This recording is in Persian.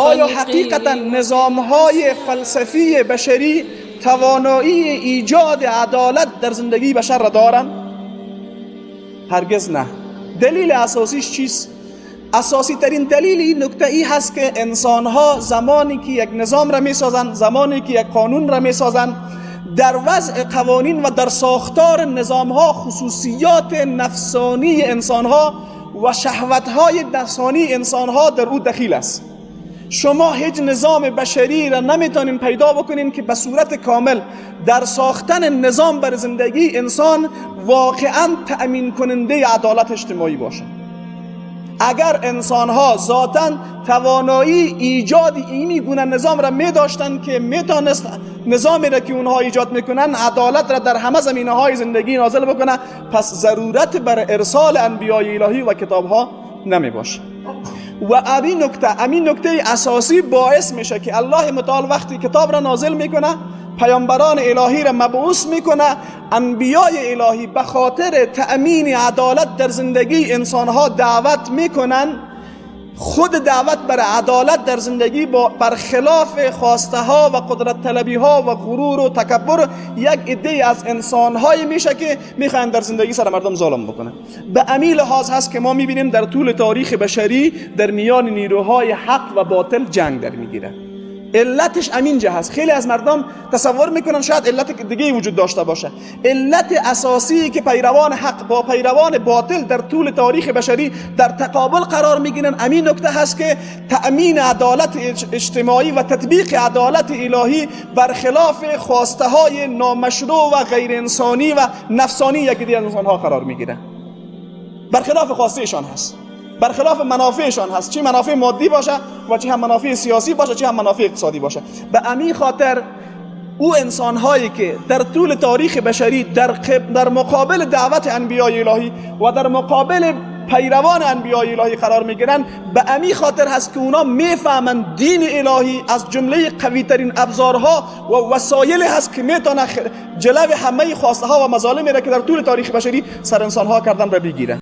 آیا حقیقتا نظام‌های فلسفی بشری توانایی ایجاد عدالت در زندگی بشر را دارند؟ هرگز نه. دلیل اساسیش چیست؟ اساسی ترین دلیل این نکته ای هست که انسان ها زمانی که یک نظام را می سازند، زمانی که یک قانون را می سازند، در وضع قوانین و در ساختار نظام ها خصوصیات نفسانی انسان ها و شهوت های نفسانی انسان ها در او دخیل است. شما هیچ نظام بشری را نمیتونین پیدا بکنین که به صورت کامل در ساختن نظام بر زندگی انسان واقعا تأمین کننده عدالت اجتماعی باشه. اگر انسان ها ذاتاً توانایی ایجاد اینی گونه نظام را می داشتن که می تانست نظامی را که اونها ایجاد میکنن عدالت را در همه زمینه های زندگی نازل بکنه، پس ضرورت بر ارسال انبیای الهی و کتاب ها نمی باشه. و همین نکته اساسی باعث میشه که الله متعال وقتی کتاب را نازل میکنه، پیامبران الهی را مبعوث میکنه، انبیای الهی به خاطر تأمین عدالت در زندگی انسانها دعوت میکنن. خود دعوت بر عدالت در زندگی برخلاف خواسته ها و قدرت طلبی ها و غرور و تکبر یک عده از انسان های میشه که میخوان در زندگی سر مردم ظلم بکنن. به همین لحاظ هست که ما میبینیم در طول تاریخ بشری در میان نیروهای حق و باطل جنگ در میگیره. علتش همینجا هست. خیلی از مردم تصور میکنن شاید علت دیگه وجود داشته باشه. علت اساسی که پیروان حق با پیروان باطل در طول تاریخ بشری در تقابل قرار میگیرن همین نکته هست که تأمین عدالت اجتماعی و تطبیق عدالت الهی برخلاف خواسته های نامشروع و غیر انسانی و نفسانی یکی دیگر انسان ها قرار میگیره. برخلاف خواستهشان هست، برخلاف منافعشان هست، چه منافع مادی باشه و چه هم منافع سیاسی باشه، چه هم منافع اقتصادی باشه. به همین خاطر او انسان‌هایی که در طول تاریخ بشری در مقابل دعوت انبیای الهی و در مقابل پیروان انبیای الهی قرار میگیرن، به همین خاطر هست که اونا میفهمند دین الهی از جمله قوی ترین ابزارها و وسایل هست که میتونه جلو همه خواسته ها و مظالمی را که در طول تاریخ بشری سر انسان ها کردن را بگیره.